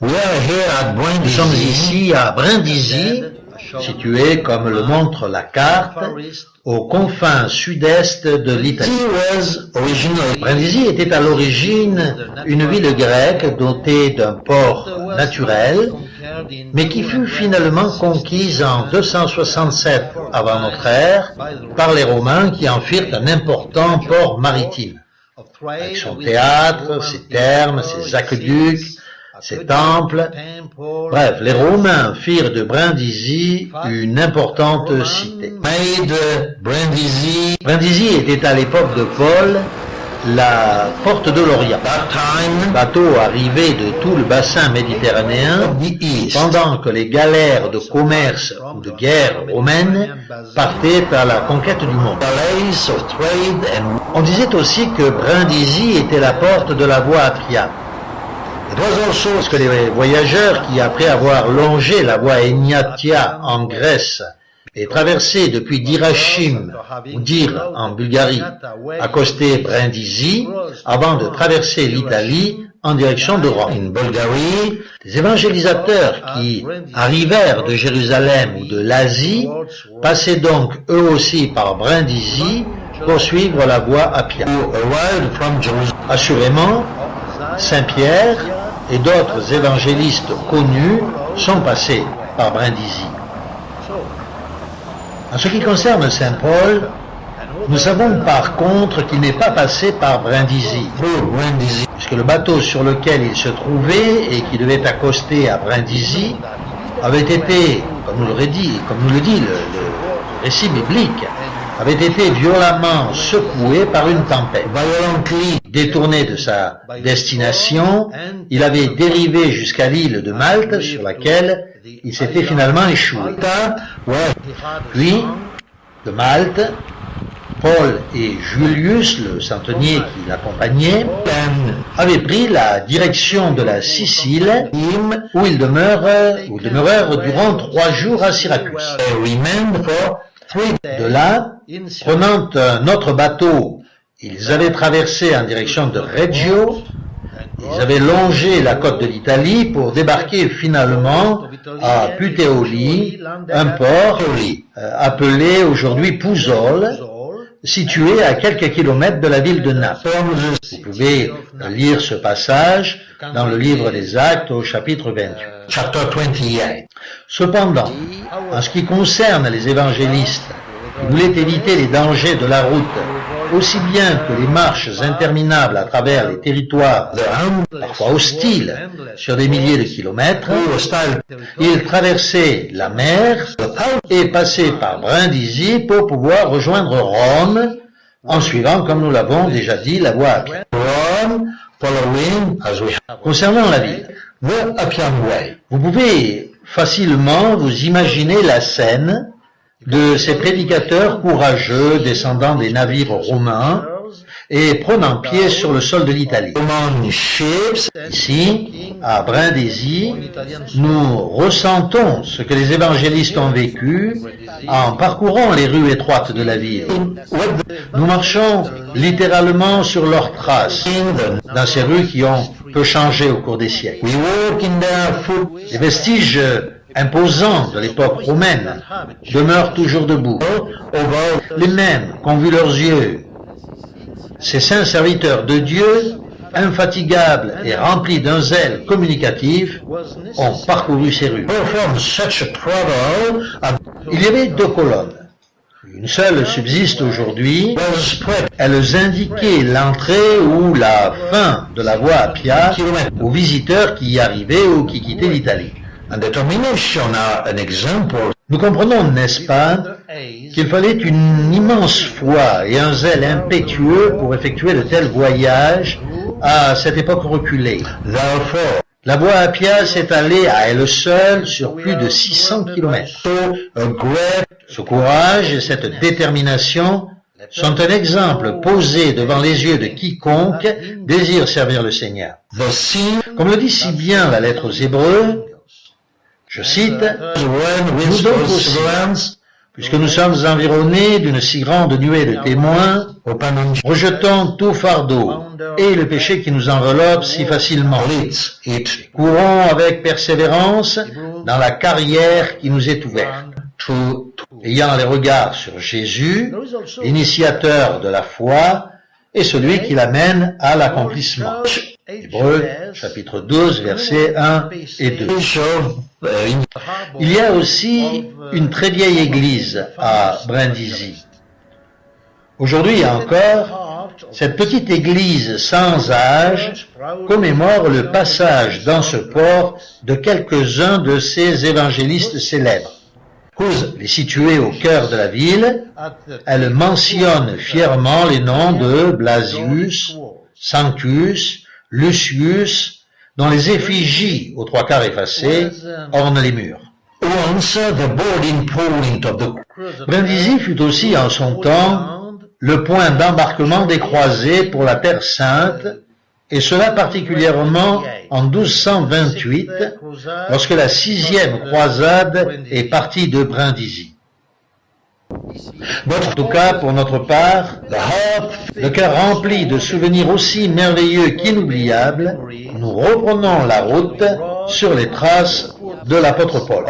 Nous sommes ici à Brindisi, situé, comme le montre la carte, aux confins sud-est de l'Italie. Brindisi était à l'origine une ville grecque dotée d'un port naturel, mais qui fut finalement conquise en 267 avant notre ère par les Romains qui en firent un important port maritime, avec son théâtre, ses thermes, ses aqueducs, ses temples. Bref, les Romains firent de Brindisi une importante cité. Brindisi était à l'époque de Paul la porte de l'Orient. Bateaux arrivés de tout le bassin méditerranéen, pendant que les galères de commerce ou de guerre romaines partaient à la conquête du monde. On disait aussi que Brindisi était la porte de la voie Appia. Parce que les voyageurs qui, après avoir longé la voie Egnatia en Grèce et traversé depuis Dirachim, ou Dir en Bulgarie, accostaient Brindisi avant de traverser l'Italie en direction de Rome. Les évangélisateurs qui arrivèrent de Jérusalem ou de l'Asie passaient donc eux aussi par Brindisi pour suivre la voie Appia. Assurément, Saint-Pierre et d'autres évangélistes connus sont passés par Brindisi. En ce qui concerne Saint Paul, nous savons par contre qu'il n'est pas passé par Brindisi, puisque le bateau sur lequel il se trouvait et qui devait accoster à Brindisi avait été, comme nous le dit le récit biblique, avait été violemment secoué par une tempête. Détourné de sa destination, il avait dérivé jusqu'à l'île de Malte, sur laquelle il s'était finalement échoué. Puis, de Malte, Paul et Julius, le centenier qui l'accompagnait, avaient pris la direction de la Sicile, où ils demeurèrent durant 3 jours à Syracuse. De là, prenant un autre bateau, ils avaient traversé en direction de Reggio. Ils avaient longé la côte de l'Italie pour débarquer finalement à Puteoli, un port appelé aujourd'hui Pouzole, situé à quelques kilomètres de la ville de Naples. Vous pouvez lire ce passage dans le livre des Actes au chapitre 28. Cependant, en ce qui concerne les évangélistes qui voulaient éviter les dangers de la route, aussi bien que les marches interminables à travers les territoires, parfois hostiles, sur des milliers de kilomètres, ils traversaient la mer et passaient par Brindisi pour pouvoir rejoindre Rome, en suivant, comme nous l'avons déjà dit, la voie Appia. Concernant la ville, vous pouvez facilement vous imaginer la scène de ces prédicateurs courageux descendant des navires romains et prenant pied sur le sol de l'Italie. Ici, à Brindisi, nous ressentons ce que les évangélistes ont vécu en parcourant les rues étroites de la ville. Nous marchons littéralement sur leurs traces dans ces rues qui ont peu changé au cours des siècles. Les vestiges imposants de l'époque romaine demeurent toujours debout, les mêmes qu'ont vu leurs yeux. Ces saints serviteurs de Dieu, infatigables et remplis d'un zèle communicatif, ont parcouru ces rues. Il y avait 2 colonnes. Une seule subsiste aujourd'hui. Elles indiquaient l'entrée ou la fin de la voie Appia aux visiteurs qui y arrivaient ou qui quittaient l'Italie. Nous comprenons, n'est-ce pas, qu'il fallait une immense foi et un zèle impétueux pour effectuer de tels voyages à cette époque reculée. La voie Appia s'étalait à elle seule sur plus de 600 kilomètres. Ce courage et cette détermination sont un exemple posé devant les yeux de quiconque désire servir le Seigneur. Comme le dit si bien la lettre aux Hébreux, je cite, « Nous donc aussi, puisque nous sommes environnés d'une si grande nuée de témoins, rejetons tout fardeau et le péché qui nous enveloppe si facilement. Courons avec persévérance dans la carrière qui nous est ouverte. Ayant les regards sur Jésus, l'initiateur de la foi et celui qui l'amène à l'accomplissement. Hébreux, chapitre 12, versets 1 et 2. Il y a aussi une très vieille église à Brindisi. Aujourd'hui encore, cette petite église sans âge commémore le passage dans ce port de quelques-uns de ces évangélistes célèbres. Elle est située au cœur de la ville. Elle mentionne fièrement les noms de Blasius, Sanctus, Lucius, dont les effigies, aux trois quarts effacées, ornent les murs. Brindisi fut aussi en son temps le point d'embarquement des croisés pour la Terre Sainte, et cela particulièrement en 1228, lorsque la 6e croisade est partie de Brindisi. En tout cas, pour notre part, le cœur rempli de souvenirs aussi merveilleux qu'inoubliables, nous reprenons la route sur les traces de l'apôtre Paul.